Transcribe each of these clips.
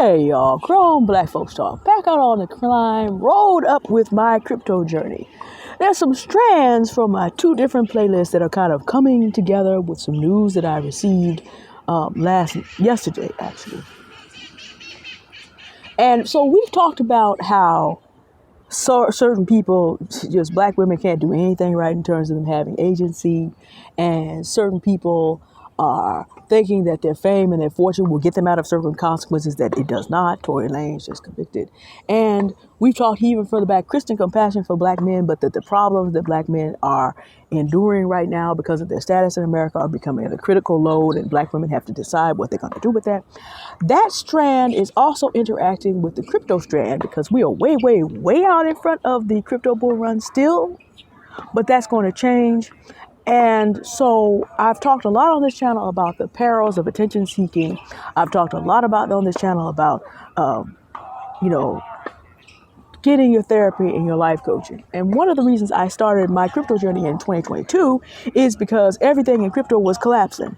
Hey y'all, Grown Black Folks Talk. Back out on the climb, rolled up with my crypto journey. There's some strands from my two different playlists that are kind of coming together with some news that I received yesterday, actually. And so we've talked about how certain people, just black women, can't do anything right in terms of them having agency, and certain people are thinking that their fame and their fortune will get them out of certain consequences that it does not. Tory Lanez just convicted. And we've talked even further back, Christian compassion for black men, but that the problems that black men are enduring right now because of their status in America are becoming a critical load, and black women have to decide what they're going to do with that. That strand is also interacting with the crypto strand because we are way, way, way out in front of the crypto bull run still, but that's going to change. And so I've talked a lot on this channel about the perils of attention seeking. I've talked a lot on this channel about, getting your therapy and your life coaching. And one of the reasons I started my crypto journey in 2022 is because everything in crypto was collapsing.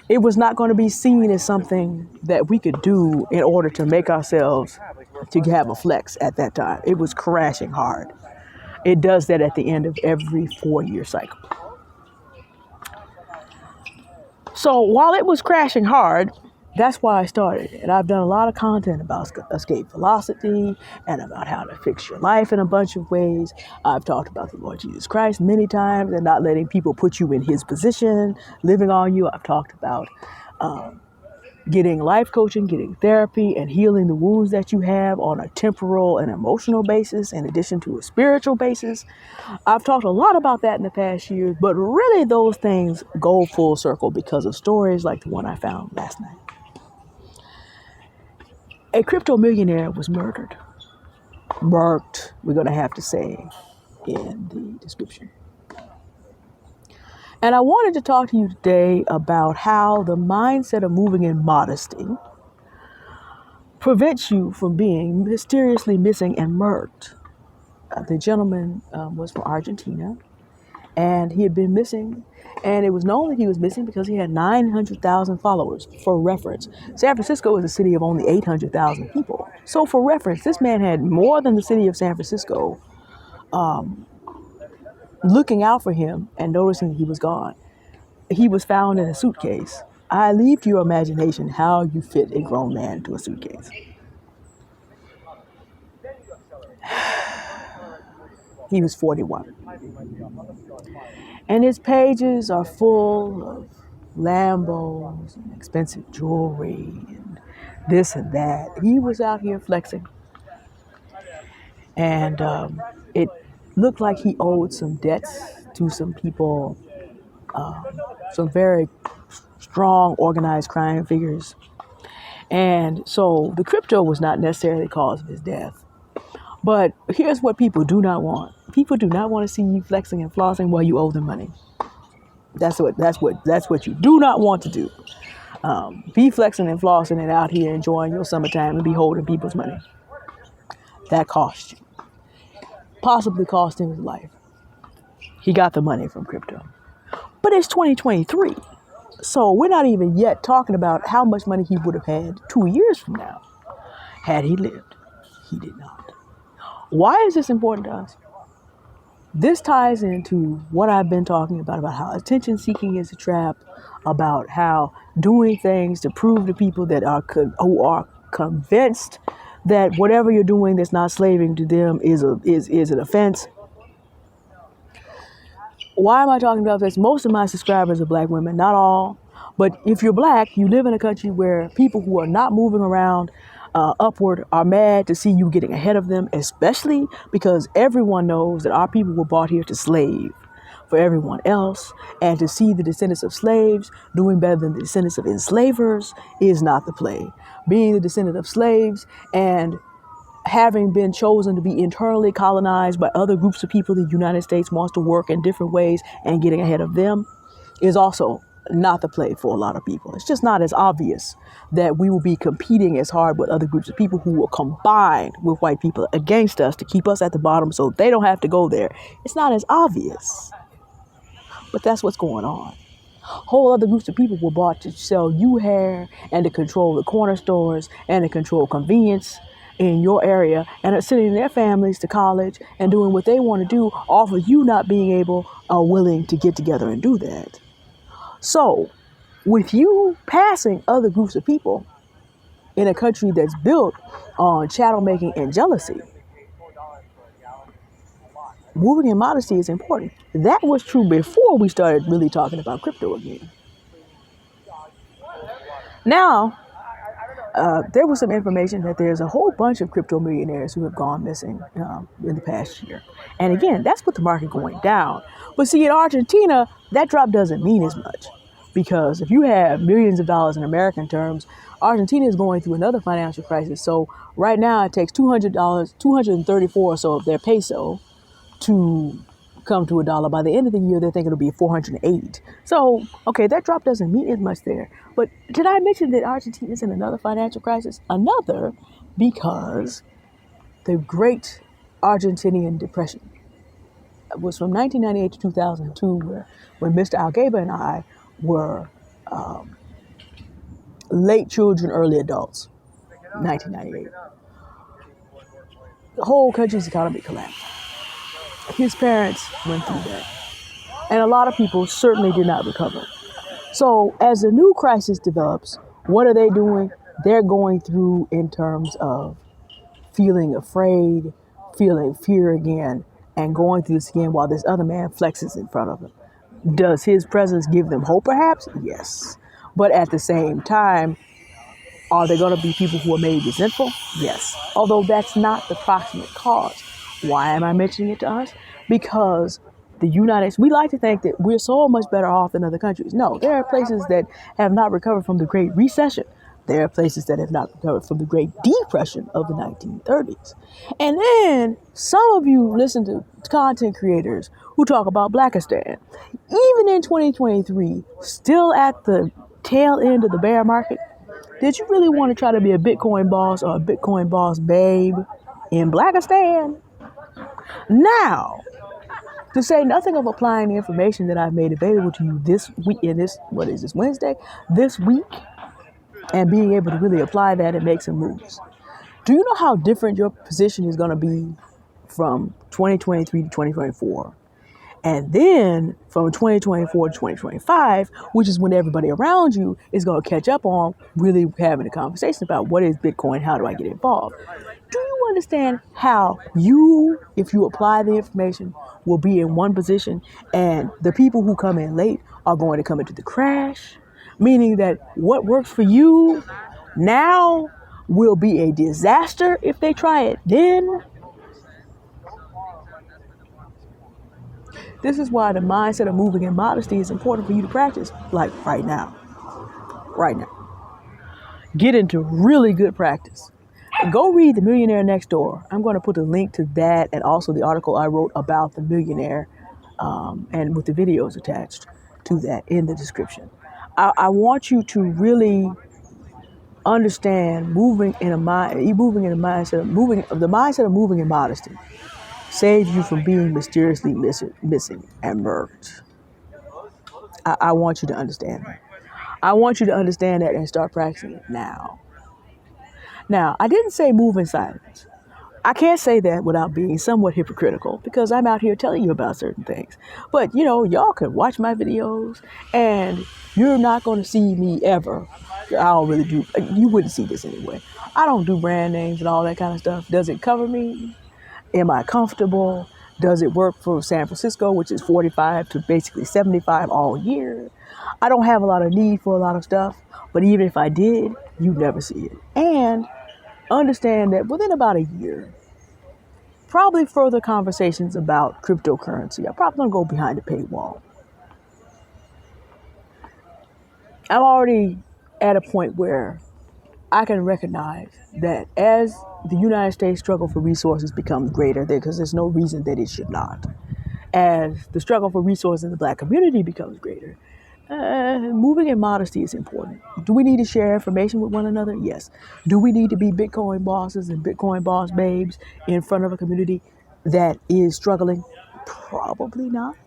It was not going to be seen as something that we could do in order to make ourselves to have a flex at that time. It was crashing hard. It does that at the end of every 4-year cycle. So while it was crashing hard, that's why I started. And I've done a lot of content about escape velocity and about how to fix your life in a bunch of ways. I've talked about the Lord Jesus Christ many times and not letting people put you in his position, living on you. I've talked about getting life coaching, getting therapy, and healing the wounds that you have on a temporal and emotional basis, in addition to a spiritual basis. I've talked a lot about that in the past years, but really those things go full circle because of stories like the one I found last night. A crypto millionaire was murdered. Murked, we're going to have to say in the description. And I wanted to talk to you today about how the mindset of moving in modesty prevents you from being mysteriously missing and murked. The gentleman was from Argentina, and he had been missing, and it was known that he was missing because he had 900,000 followers. For reference, San Francisco is a city of only 800,000 people. So for reference, this man had more than the city of San Francisco looking out for him and noticing he was gone. He was found in a suitcase. I leave to your imagination how you fit a grown man into a suitcase. He was 41. And his pages are full of Lambos and expensive jewelry and this and that. He was out here flexing. And it looked like he owed some debts to some people, some very strong organized crime figures. And so the crypto was not necessarily the cause of his death. But here's what people do not want. People do not want to see you flexing and flossing while you owe them money. That's what you do not want to do. Be flexing and flossing and out here enjoying your summertime and be holding people's money. That cost you. Possibly cost him his life. He got the money from crypto. But it's 2023. So we're not even yet talking about how much money he would have had 2 years from now had he lived. He did not. Why is this important to us? This ties into what I've been talking about how attention seeking is a trap, about how doing things to prove to people that who are convinced that whatever you're doing that's not slaving to them is an offense. Why am I talking about this? Most of my subscribers are black women, not all. But if you're black, you live in a country where people who are not moving around upward are mad to see you getting ahead of them, especially because everyone knows that our people were brought here to slave for everyone else. And to see the descendants of slaves doing better than the descendants of enslavers is not the play. Being the descendant of slaves and having been chosen to be internally colonized by other groups of people the United States wants to work in different ways and getting ahead of them is also not the play for a lot of people. It's just not as obvious that we will be competing as hard with other groups of people who will combine with white people against us to keep us at the bottom so they don't have to go there. It's not as obvious. But that's what's going on. Whole other groups of people were bought to sell you hair and to control the corner stores and to control convenience in your area and are sending their families to college and doing what they want to do off of you not being able or willing to get together and do that. So, with you passing other groups of people in a country that's built on chattel making and jealousy, moving in modesty is important. That was true before we started really talking about crypto again. Now, there was some information that there's a whole bunch of crypto millionaires who have gone missing in the past year. And again, that's with the market going down. But see, in Argentina, that drop doesn't mean as much. Because if you have millions of dollars in American terms, Argentina is going through another financial crisis. So right now it takes $200, 234 or so of their peso to come to a dollar. By the end of the year, they're thinking it'll be 408. So, okay, that drop doesn't mean as much there. But did I mention that Argentina is in another financial crisis? Another, because the Great Argentinian Depression was from 1998 to 2002, when Mr. Algaba and I were late children, early adults, 1998. The whole country's economy collapsed. His parents went through that. And a lot of people certainly did not recover. So as a new crisis develops, what are they doing? They're going through in terms of feeling afraid, feeling fear again, and going through this again while this other man flexes in front of them. Does his presence give them hope perhaps? Yes. But at the same time, are there going to be people who are made resentful? Yes. Although that's not the proximate cause. Why am I mentioning it to us? Because the United States, we like to think that we're so much better off than other countries. No, there are places that have not recovered from the Great Recession. There are places that have not recovered from the Great Depression of the 1930s. And then some of you listen to content creators who talk about Blackistan. Even in 2023, still at the tail end of the bear market, did you really want to try to be a Bitcoin boss or a Bitcoin boss babe in Blackistan? Now, to say nothing of applying the information that I've made available to you this week, Wednesday? This week, and being able to really apply that and make some moves. Do you know how different your position is going to be from 2023 to 2024? And then from 2024 to 2025, which is when everybody around you is going to catch up on really having a conversation about what is Bitcoin, how do I get involved? Do you understand how you, if you apply the information, will be in one position and the people who come in late are going to come into the crash? Meaning that what works for you now will be a disaster if they try it then. This is why the mindset of moving in modesty is important for you to practice, like right now. Right now. Get into really good practice. Go read The Millionaire Next Door. I'm going to put a link to that and also the article I wrote about the millionaire and with the videos attached to that in the description. I want you to really understand the mindset of moving in modesty saves you from being mysteriously missing and murked. I want you to understand that. I want you to understand that and start practicing it now. Now, I didn't say move in silence. I can't say that without being somewhat hypocritical because I'm out here telling you about certain things. But, y'all can watch my videos and you're not going to see me ever. I don't really do. You wouldn't see this anyway. I don't do brand names and all that kind of stuff. Does it cover me? Am I comfortable? Does it work for San Francisco, which is 45 to basically 75 all year? I don't have a lot of need for a lot of stuff, but even if I did, you'd never see it. And understand that within about a year, probably further conversations about cryptocurrency are probably going to go behind a paywall. I'm already at a point where I can recognize that as the United States struggle for resources becomes greater, because there's no reason that it should not. As the struggle for resources in the Black community becomes greater, moving in modesty is important. Do we need to share information with one another? Yes. Do we need to be Bitcoin bosses and Bitcoin boss babes in front of a community that is struggling? Probably not.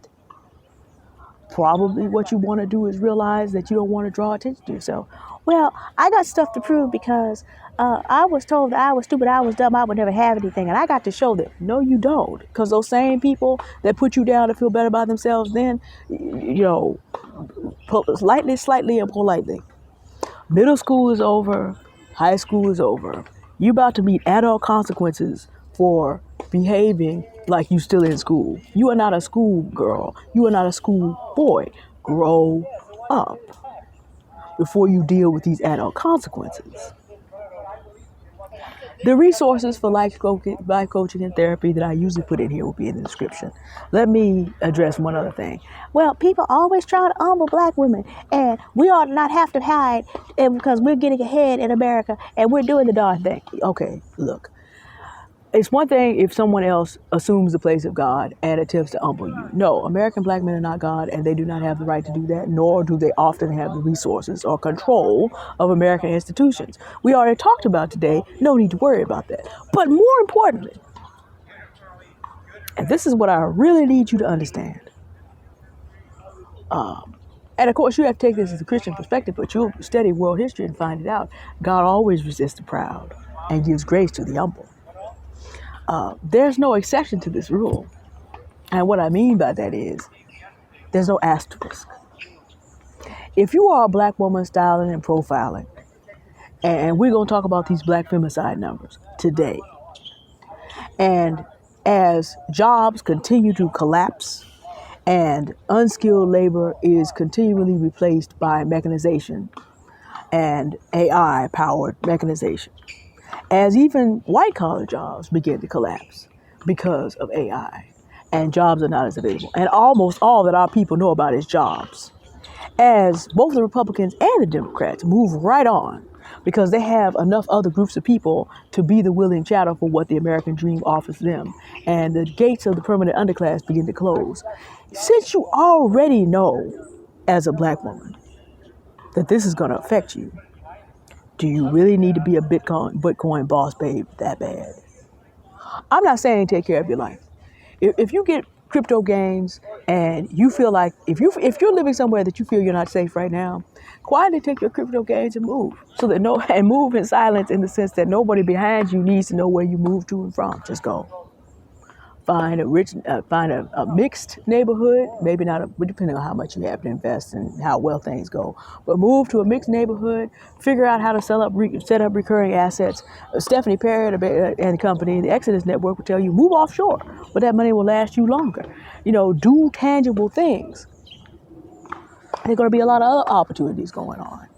probably what you want to do is realize that you don't want to draw attention to yourself. Well, I got stuff to prove because I was told that I was stupid, I was dumb, I would never have anything, and I got to show them. No, you don't. Because those same people that put you down to feel better about themselves, then, slightly and politely. Middle school is over. High school is over. You about to meet adult consequences for behaving like you still in school. You are not a school girl. You are not a school boy. Grow up before you deal with these adult consequences. The resources for life coaching and therapy that I usually put in here will be in the description. Let me address one other thing. Well, people always try to humble black women, and we ought not have to hide because we're getting ahead in America and we're doing the darn thing. Okay, look. It's one thing if someone else assumes the place of God and attempts to humble you. No, American black men are not God, and they do not have the right to do that, nor do they often have the resources or control of American institutions. We already talked about today, no need to worry about that. But more importantly, and this is what I really need you to understand, and of course you have to take this as a Christian perspective, but you'll study world history and find it out. God always resists the proud and gives grace to the humble. There's no exception to this rule. And what I mean by that is there's no asterisk. If you are a black woman styling and profiling, and we're going to talk about these black femicide numbers today, and as jobs continue to collapse and unskilled labor is continually replaced by mechanization and AI-powered mechanization, as even white-collar jobs begin to collapse because of AI, and jobs are not as available. And almost all that our people know about is jobs. As both the Republicans and the Democrats move right on because they have enough other groups of people to be the willing chattel for what the American dream offers them, and the gates of the permanent underclass begin to close. Since you already know, as a black woman, that this is going to affect you, do you really need to be a Bitcoin boss babe that bad? I'm not saying take care of your life. If you get crypto gains and you feel like if you're living somewhere that you feel you're not safe right now, quietly take your crypto gains and move, so that and move in silence, in the sense that nobody behind you needs to know where you move to and from. Just go. Find a mixed neighborhood, maybe not, depending on how much you have to invest and how well things go. But move to a mixed neighborhood, figure out how to set up recurring assets. Stephanie Perry and company, the Exodus Network, will tell you move offshore, but that money will last you longer. Do tangible things. There are going to be a lot of other opportunities going on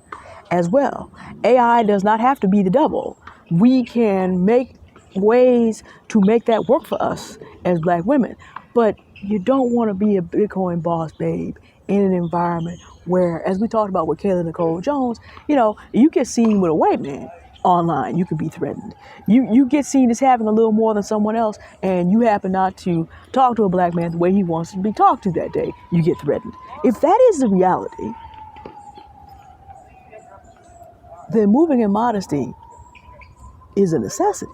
as well. AI does not have to be the devil. We can make ways to make that work for us as black women. But you don't want to be a Bitcoin boss babe in an environment where, as we talked about with Kayla Nicole Jones, you get seen with a white man online, you could be threatened. You get seen as having a little more than someone else, and you happen not to talk to a black man the way he wants to be talked to that day, you get threatened. If that is the reality, then moving in modesty is a necessity.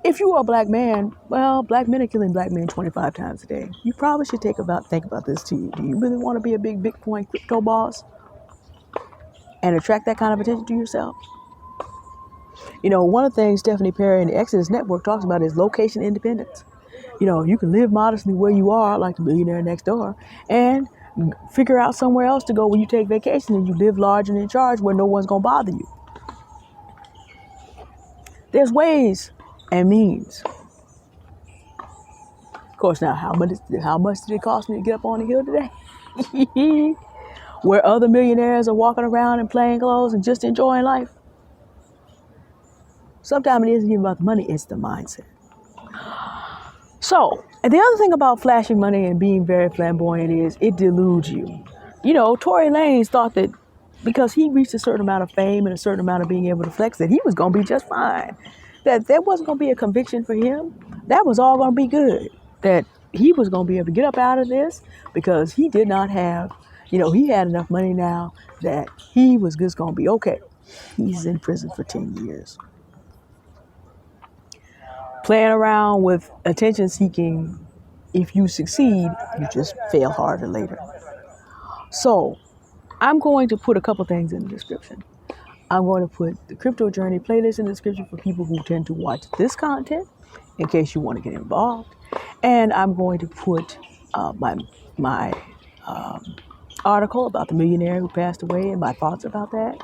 If you are a black man, well, black men are killing black men 25 times a day. You probably should think about this too. Do you really want to be a big Bitcoin crypto boss and attract that kind of attention to yourself? One of the things Stephanie Perry and the Exodus Network talks about is location independence. You can live modestly where you are, like the millionaire next door, and figure out somewhere else to go when you take vacation, and you live large and in charge where no one's going to bother you. There's ways and means. Of course, now, how much did it cost me to get up on the hill today? Where other millionaires are walking around in plain clothes and just enjoying life. Sometimes it isn't even about the money, it's the mindset. So, and the other thing about flashing money and being very flamboyant is it deludes you. Tory Lanez thought that because he reached a certain amount of fame and a certain amount of being able to flex, that he was going to be just fine. That there wasn't going to be a conviction for him. That was all going to be good. That he was going to be able to get up out of this because he did not have, he had enough money now that he was just going to be okay. He's in prison for 10 years. Playing around with attention-seeking If you succeed, you just fail harder later. So I'm going to put a couple things in the description. I'm going to put the Crypto Journey playlist in the description for people who tend to watch this content in case you want to get involved. And I'm going to put my article about the millionaire who passed away and my thoughts about that.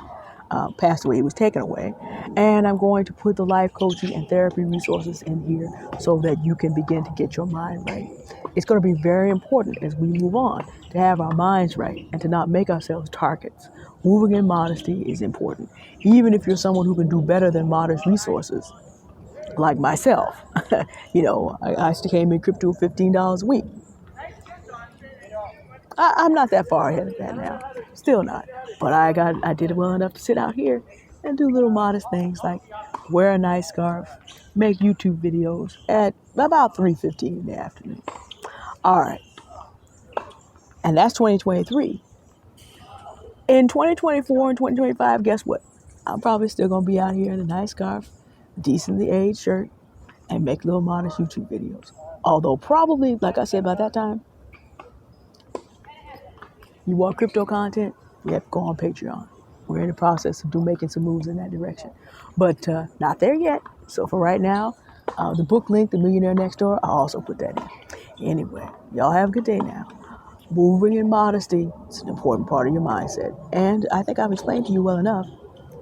Passed away, he was taken away. And I'm going to put the life coaching and therapy resources in here so that you can begin to get your mind right. It's going to be very important as we move on to have our minds right and to not make ourselves targets. Moving in modesty is important. Even if you're someone who can do better than modest resources, like myself. I still came in crypto $15 a week. I'm not that far ahead of that now. Still not. But I did well enough to sit out here and do little modest things like wear a nice scarf, make YouTube videos at about 3:15 in the afternoon. All right. And that's 2023. In 2024 and 2025, guess what? I'm probably still going to be out here in a nice scarf, decently aged shirt, and make little modest YouTube videos. Although probably, like I said, by that time, you want crypto content, you have to go on Patreon. We're in the process of making some moves in that direction. But not there yet. So for right now, the book link, The Millionaire Next Door, I'll also put that in. Anyway, y'all have a good day now. Moving in modesty is an important part of your mindset. And I think I've explained to you well enough.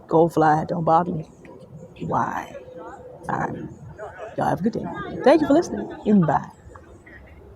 Go fly, don't bother me. Why? All right. Y'all have a good day. Thank you for listening. Bye.